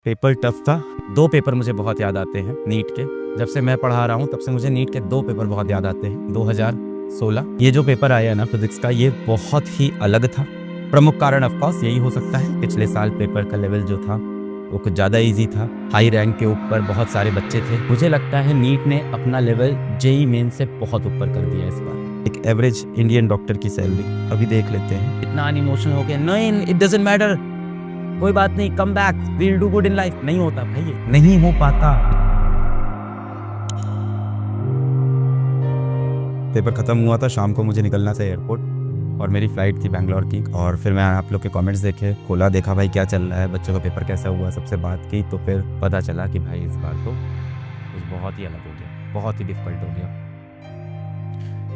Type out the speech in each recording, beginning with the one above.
Paper tough था। 2 paper मुझे बहुत याद आते हैं नीट के। जब से मैं पढ़ा रहा हूँ तब से मुझे नीट के 2 पेपर बहुत याद आते हैं। 2016 ये जो पेपर आया है ना फिजिक्स का, ये बहुत ही अलग था। प्रमुख कारण ऑफ कोर्स यही हो सकता है, पिछले साल पेपर का लेवल जो था वो कुछ ज़्यादा इजी था। हाई रैंक के ऊपर बहुत सारे बच्चे थे। मुझे लगता है नीट ने अपना लेवल जेईई मेन से बहुत ऊपर कर दिया इस बार। एक एवरेज इंडियन डॉक्टर की सैलरी अभी देख लेते हैं। इतना अनइमोशनल हो गया, नहीं इट डजंट मैटर, कोई बात नहीं, come back, we will do good in life. नहीं होता भाई, ये नहीं हो पाता। पेपर खत्म हुआ था, शाम को मुझे निकलना था एयरपोर्ट और मेरी फ्लाइट थी बैंगलोर की। और फिर मैं आप लोग के कमेंट्स देखे, खोला, देखा भाई क्या चल रहा है, बच्चों का पेपर कैसा हुआ, सबसे बात की तो फिर पता चला कि भाई इस बार तो कुछ बहुत ही अलग हो गया, बहुत ही डिफिकल्ट हो गया।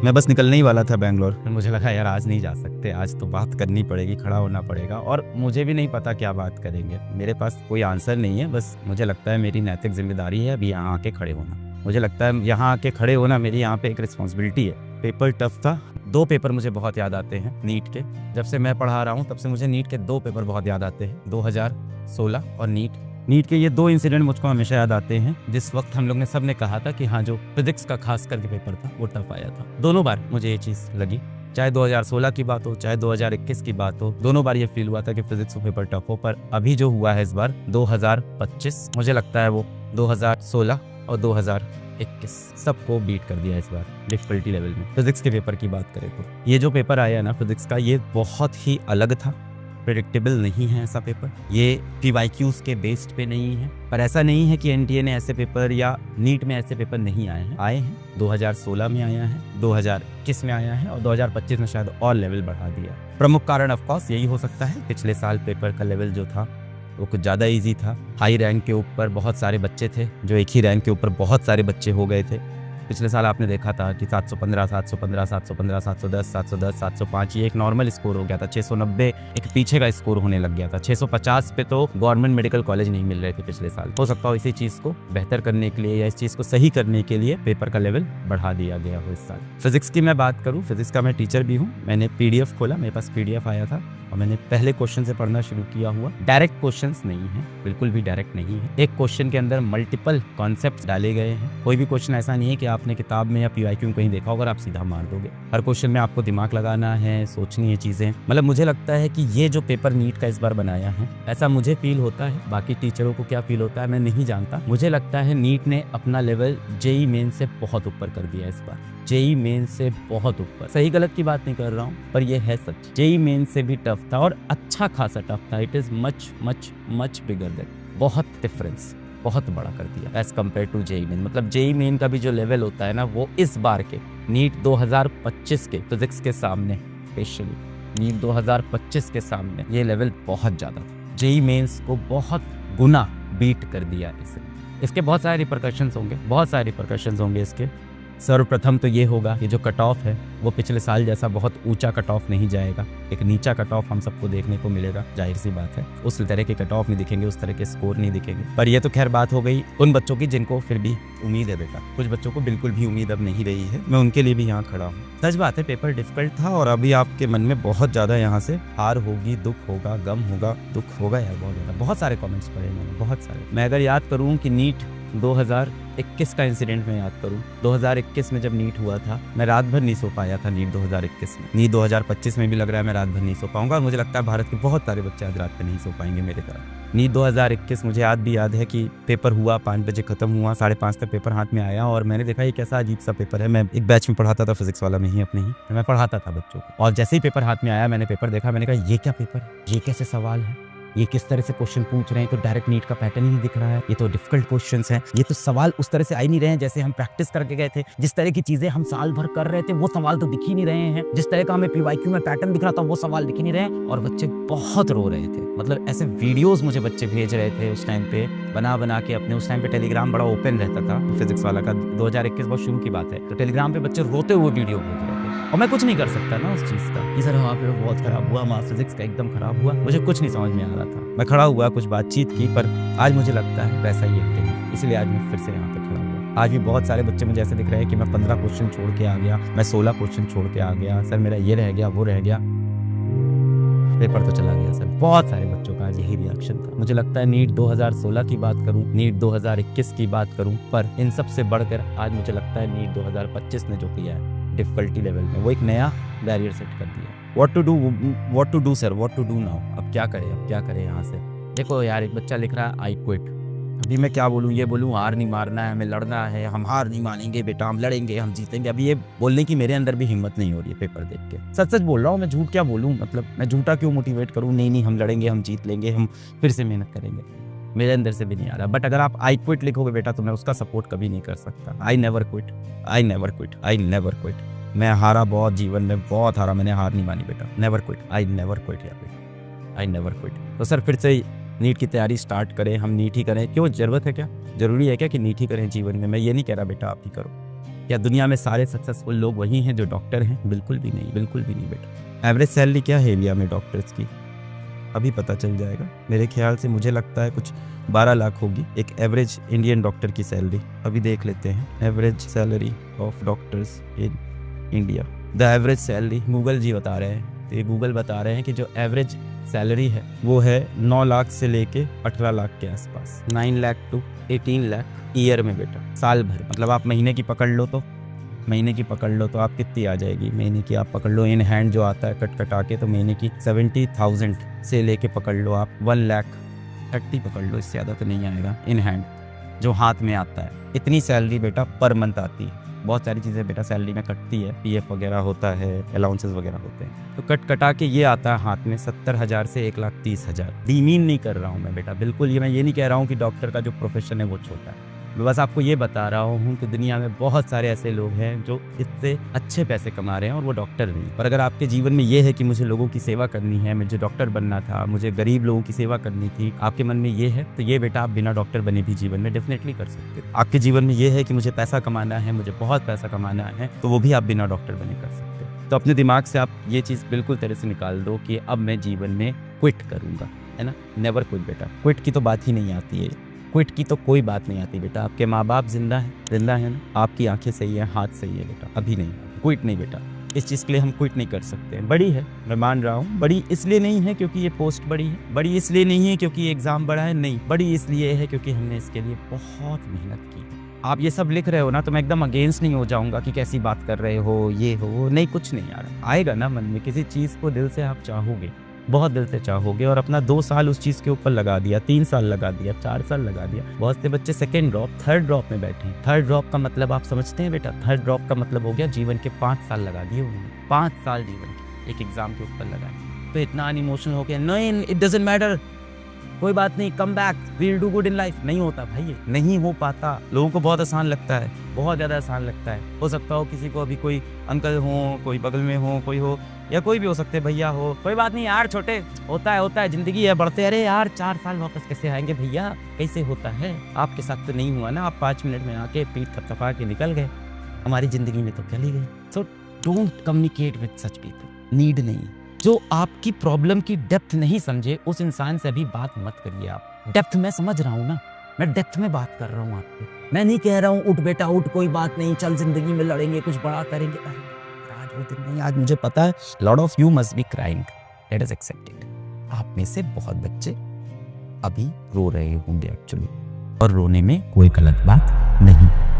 मैं बस निकलने ही वाला था बैंगलोर, फिर मुझे लगा यार आज नहीं जा सकते, आज तो बात करनी पड़ेगी, खड़ा होना पड़ेगा। और मुझे भी नहीं पता क्या बात करेंगे, मेरे पास कोई आंसर नहीं है। बस मुझे लगता है मेरी नैतिक जिम्मेदारी है अभी यहाँ आके खड़े होना। मुझे लगता है यहाँ आके खड़े होना मेरी यहाँ पे एक रिस्पॉन्सिबिलिटी है। पेपर टफ था। 2 पेपर मुझे बहुत याद आते हैं नीट के। जब से मैं पढ़ा रहा हूँ तब से मुझे नीट के 2 पेपर बहुत याद आते हैं। 2016 और नीट के ये 2 इंसिडेंट मुझको हमेशा याद आते हैं। जिस वक्त हम लोग ने सब ने कहा था कि हाँ, जो फिजिक्स का खास करके पेपर था वो टफ आया था। दोनों बार मुझे ये चीज़ लगी, चाहे 2016 की बात हो चाहे 2021 की बात हो, दोनों बार ये फील हुआ था कि फिजिक्स का पेपर टफ हो। पर अभी जो हुआ है इस बार 2025, मुझे लगता है वो 2016 और 2021 सबको बीट कर दिया इस बार डिफिकल्टी लेवल में। फिजिक्स के पेपर की बात करें तो ये जो पेपर आया है ना फिजिक्स का, ये बहुत ही अलग था। प्रेडिक्टेबल नहीं है ऐसा पेपर, ये PYQs के बेस्ड पे नहीं है। पर ऐसा नहीं है कि एनटीए ने ऐसे पेपर या नीट में ऐसे पेपर नहीं आए हैं। 2016 में आया है, 2021 में आया है और 2025 में शायद और लेवल बढ़ा दिया। प्रमुख कारण ऑफ कोर्स यही हो सकता है, पिछले साल पेपर का लेवल जो था वो कुछ ज़्यादा इजी था। हाई रैंक के ऊपर बहुत सारे बच्चे थे, जो एक ही रैंक के ऊपर बहुत सारे बच्चे हो गए थे। पिछले साल आपने देखा था कि 715, 715, 715, 710, 710, 705 ये एक नॉर्मल स्कोर हो गया था। 690 एक पीछे का स्कोर होने लग गया था। 650 पे तो गवर्नमेंट मेडिकल कॉलेज नहीं मिल रहे थे पिछले साल। हो सकता हो इसी चीज़ को बेहतर करने के लिए या इस चीज़ को सही करने के लिए पेपर का लेवल बढ़ा दिया गया हो इस साल। फिजिक्स की मैं बात करूँ, फिजिक्स का मैं टीचर भी हूँ। मैंने PDF खोला, मेरे पास PDF आया था और मैंने पहले क्वेश्चन से पढ़ना शुरू किया हुआ। डायरेक्ट क्वेश्चंस नहीं है, बिल्कुल भी डायरेक्ट नहीं है। एक क्वेश्चन के अंदर मल्टीपल कॉन्सेप्ट्स डाले गए हैं। कोई भी क्वेश्चन ऐसा नहीं है कि आपने किताब में या PYQ में कहीं देखा होगा और आप सीधा मार दोगे। हर क्वेश्चन में आपको दिमाग लगाना है, सोचनी है चीज़ें। मतलब मुझे लगता है कि ये जो पेपर नीट का इस बार बनाया है, ऐसा मुझे फील होता है। बाकी टीचरों को क्या फील होता है मैं नहीं जानता। मुझे लगता है नीट ने अपना लेवल जेईई मेन से बहुत ऊपर कर दिया इस बार। जेईई मेन से बहुत ऊपर। सही गलत की बात नहीं कर रहा हूँ, पर यह है सच। जेईई मेन से भी टफ था और अच्छा खासा टफ था। It is much much much bigger than, बहुत डिफरेंस, बहुत बड़ा कर दिया as compare to JEE main. मतलब जेईई मेन का भी जो लेवल होता है ना, वो इस बार के नीट 2025 के फिजिक्स के सामने, स्पेशली नीट 2025 के सामने ये लेवल बहुत ज़्यादा था। जेईई मेन्स को बहुत गुना बीट कर दिया इसने। इसके बहुत सारे रिपरकशंस होंगे, बहुत सारे रिपरकशंस होंगे इसके। सर्वप्रथम तो ये होगा कि जो कट ऑफ है वो पिछले साल जैसा बहुत ऊंचा कट ऑफ नहीं जाएगा। एक नीचा कट ऑफ हम सबको देखने को मिलेगा, जाहिर सी बात है। उस तरह के कट ऑफ नहीं दिखेंगे, उस तरह के स्कोर नहीं दिखेंगे। पर ये तो खैर बात हो गई उन बच्चों की जिनको फिर भी उम्मीद है बेटा। कुछ बच्चों को बिल्कुल भी उम्मीद अब नहीं रही है, मैं उनके लिए भी यहाँ खड़ा हूँ। सच बात है, पेपर डिफिकल्ट था और अभी आपके मन में बहुत ज़्यादा यहाँ से हार होगी, दुख होगा, गम होगा। दुख होगा यार बहुत ज़्यादा। बहुत सारे कॉमेंट्स पढ़े मैंने, बहुत सारे। मैं अगर याद करूँ कि नीट 2021 का इंसिडेंट में याद करूं, 2021 में जब नीट हुआ था, मैं रात भर नहीं सो पाया था नीट 2021 में। नीट 2025 में भी लग रहा है मैं रात भर नहीं सो पाऊंगा और मुझे लगता है भारत के बहुत सारे बच्चे आज रात पे नहीं सो पाएंगे मेरे तरह। नीट 2021 मुझे याद है कि पेपर हुआ, 5 बजे खत्म हुआ, 5:30 तक पेपर हाथ में आया और मैंने देखा ये कैसा अजीब सा पेपर है। मैं एक बैच में पढ़ाता था, फिजिक्स वाला में ही अपने ही, मैं पढ़ाता था बच्चों को। और जैसे ही पेपर हाथ में आया, मैंने पेपर देखा, मैंने कहा ये क्या पेपर, ये कैसे सवाल है, ये किस तरह से क्वेश्चन पूछ रहे हैं। तो डायरेक्ट नीट का पैटर्न ही नहीं दिख रहा है, ये तो डिफिकल्ट क्वेश्चंस हैं। ये तो सवाल उस तरह से आ ही नहीं रहे हैं जैसे हम प्रैक्टिस करके गए थे। जिस तरह की चीजें हम साल भर कर रहे थे वो सवाल तो दिख ही नहीं रहे हैं। जिस तरह का हमें PYQ में पैटर्न दिख रहा था वो सवाल दिख ही नहीं रहे हैं। और बच्चे बहुत रो रहे थे। मतलब ऐसे वीडियोस मुझे बच्चे भेज रहे थे उस टाइम पे, बना के अपने। उस टाइम पे टेलीग्राम बड़ा ओपन रहता था फिजिक्स वाला का, 2021 बहुत शुरू की बात है। तो टेलीग्राम पे बच्चे रोते हुए वीडियो भेज रहे थे और मैं कुछ नहीं कर सकता ना उस चीज़ का कि सर वहाँ पे बहुत खराब हुआ, हमारा फिजिक्स का एकदम खराब हुआ। मुझे कुछ नहीं समझ में आ रहा था। मैं खड़ा हुआ, कुछ बातचीत की, पर आज मुझे लगता है वैसा ही एक दिन है, इसलिए आज मैं फिर से यहाँ पे खड़ा हुआ। आज भी बहुत सारे बच्चे मुझे ऐसे दिख रहे हैं कि मैं 15 क्वेश्चन छोड़ के आ गया, मैं 16 क्वेश्चन छोड़ के आ गया, सर मेरा ये रह गया, वो रह गया। पेपर तो चला गया सर। बहुत सारे बच्चों का आज यही रिएक्शन था। मुझे लगता है नीट 2016 की बात करूं, नीट 2021 की बात करूं, पर इन सब से बढ़कर आज मुझे लगता है नीट 2025 ने जो किया है डिफिकल्टी लेवल में, वो एक नया बैरियर सेट कर दिया। What to do sir, what to do now. अब क्या करें यहाँ से। देखो यार, एक बच्चा लिख रहा है आई क्विट। अभी मैं क्या बोलूँ, ये बोलूँ हार नहीं मारना है, हमें लड़ना है, हम हार नहीं मानेंगे बेटा, हम लड़ेंगे, हम जीतेंगे। अभी ये बोलने की मेरे अंदर भी हिम्मत नहीं हो रही है पेपर देख के। सच सच बोल रहा हूँ, मैं झूठ क्या बोलूँ, मतलब मैं झूठा क्यों मोटिवेट करूँ। नहीं हम लड़ेंगे, हम जीत लेंगे, हम फिर से मेहनत करेंगे, मेरे अंदर से भी नहीं आ रहा। बट अगर आप आई क्विट लिखोगे बेटा तो मैं उसका सपोर्ट कभी नहीं कर सकता। I never quit. मैं हारा बहुत, जीवन में बहुत हारा, मैंने हार नहीं मानी बेटा। Never quit, I never quit. तो सर फिर से नीट की तैयारी स्टार्ट करें, हम नीट ही करें। क्यों, जरूरत है क्या, जरूरी है क्या कि नीट ही करें जीवन में। मैं ये नहीं कह रहा बेटा आप ही करो। क्या दुनिया में सारे सक्सेसफुल लोग वही हैं जो डॉक्टर हैं? बिल्कुल भी नहीं बेटा। एवरेज सैलरी क्या है इंडिया में डॉक्टर्स की, अभी पता चल जाएगा। मेरे ख्याल से मुझे लगता है कुछ 12 लाख होगी एक एवरेज इंडियन डॉक्टर की सैलरी। अभी देख लेते हैं average salary of doctors in India. The average salary, Google ji बता रहे हैं, तो ये गूगल बता रहे हैं कि जो एवरेज सैलरी है वो है 9 लाख से लेके 18 लाख के आसपास। 9 लाख टू 18 लाख ईयर में बेटा, साल भर। मतलब आप महीने की पकड़ लो तो आप कितनी आ जाएगी महीने की, आप पकड़ लो इन हैंड जो आता है कट कटा के, तो महीने की 70,000 से लेके पकड़ लो आप 1,30,000 पकड़ लो, इससे ज़्यादा तो नहीं आएगा इन हैंड जो हाथ में आता है। इतनी सैलरी बेटा पर मंथ आती है। बहुत सारी चीज़ें बेटा सैलरी में कटती है, पीएफ वगैरह होता है, अलाउंसेस वगैरह होते हैं, तो कट कटा के ये आता है हाथ में 70,000 से 1,30,000। डीमीन नहीं कर रहा हूँ मैं बेटा, बिल्कुल ये मैं ये नहीं कह रहा हूँ कि डॉक्टर का जो प्रोफेशन है वो छोटा है। मैं बस आपको ये बता रहा हूँ कि दुनिया में बहुत सारे ऐसे लोग हैं जो इससे अच्छे पैसे कमा रहे हैं और वो डॉक्टर नहीं। पर अगर आपके जीवन में ये है कि मुझे लोगों की सेवा करनी है, मुझे डॉक्टर बनना था, मुझे गरीब लोगों की सेवा करनी थी, आपके मन में ये है, तो ये बेटा आप बिना डॉक्टर बने भी जीवन में डेफिनेटली कर सकते हो। आपके जीवन में ये है कि मुझे पैसा कमाना है, मुझे बहुत पैसा कमाना है, तो वो भी आप बिना डॉक्टर बने कर सकते हो। तो अपने दिमाग से आप ये चीज़ बिल्कुल तरह से निकाल दो कि अब मैं जीवन में क्विट करूँगा, है ना। नेवर क्विट बेटा, क्विट की तो बात ही नहीं आती है, क्विट की तो कोई बात नहीं आती बेटा। आपके माँ बाप जिंदा है ना, आपकी आंखें सही है, हाथ सही है बेटा, अभी नहीं, क्विट नहीं बेटा। इस चीज़ के लिए हम क्विट नहीं कर सकते। बड़ी है, मैं मान रहा हूँ, बड़ी इसलिए नहीं है क्योंकि ये पोस्ट बड़ी है, बड़ी इसलिए नहीं है क्योंकि एग्ज़ाम बड़ा है, नहीं, बड़ी इसलिए है क्योंकि हमने इसके लिए बहुत मेहनत की। आप ये सब लिख रहे हो ना, तो मैं एकदम अगेंस्ट नहीं हो जाऊँगा कि कैसी बात कर रहे हो, ये हो, नहीं, कुछ नहीं यार। आएगा ना मन में, किसी चीज़ को दिल से आप चाहोगे, बहुत दिल से चाहोगे, और अपना 2 साल उस चीज़ के ऊपर लगा दिया, 3 साल लगा दिया, 4 साल लगा दिया। बहुत से बच्चे सेकेंड ड्रॉप, थर्ड ड्रॉप में बैठे हैं। थर्ड ड्रॉप का मतलब आप समझते हैं बेटा? थर्ड ड्रॉप का मतलब हो गया जीवन के 5 साल लगा दिए उन्होंने, 5 साल जीवन के एक एग्जाम के ऊपर लगाए। तो इतना अनइमोशनल हो गया, नहीं इट डजंट मैटर, कोई बात नहीं, come back, we'll do good in life. नहीं होता भाई, ये नहीं हो पाता। लोगों को बहुत आसान लगता है, बहुत ज़्यादा आसान लगता है। हो सकता हो किसी को अभी कोई अंकल हो, कोई बगल में हो, कोई हो, या कोई भी हो सकते हैं, भैया हो, कोई बात नहीं यार, छोटे होता है, जिंदगी है, बढ़ते। अरे यार 4 साल वापस कैसे आएंगे भैया, कैसे होता है? आपके साथ तो नहीं हुआ ना, आप 5 मिनट में आके पीठ थपथपा के निकल गए, हमारी जिंदगी में तो चली गई। So don't communicate with such people, need नहीं। जो आपकी प्रॉब्लम की डेप्थ नहीं समझे, उस इंसान से अभी बात मत करिए। आप डेप्थ में समझ रहा हूँ ना, मैं डेप्थ में बात कर रहा हूँ आपको। मैं नहीं कह रहा हूँ उठ बेटा उठ, कोई बात नहीं, चल जिंदगी में लड़ेंगे, कुछ बड़ा करेंगे। आज वो दिन नहीं, आज मुझे पता है lot of you must be crying, let us accept it. आप में से बहुत बच्चे अभी रो रहे होंगे एक्चुअली, और रोने में कोई गलत बात नहीं।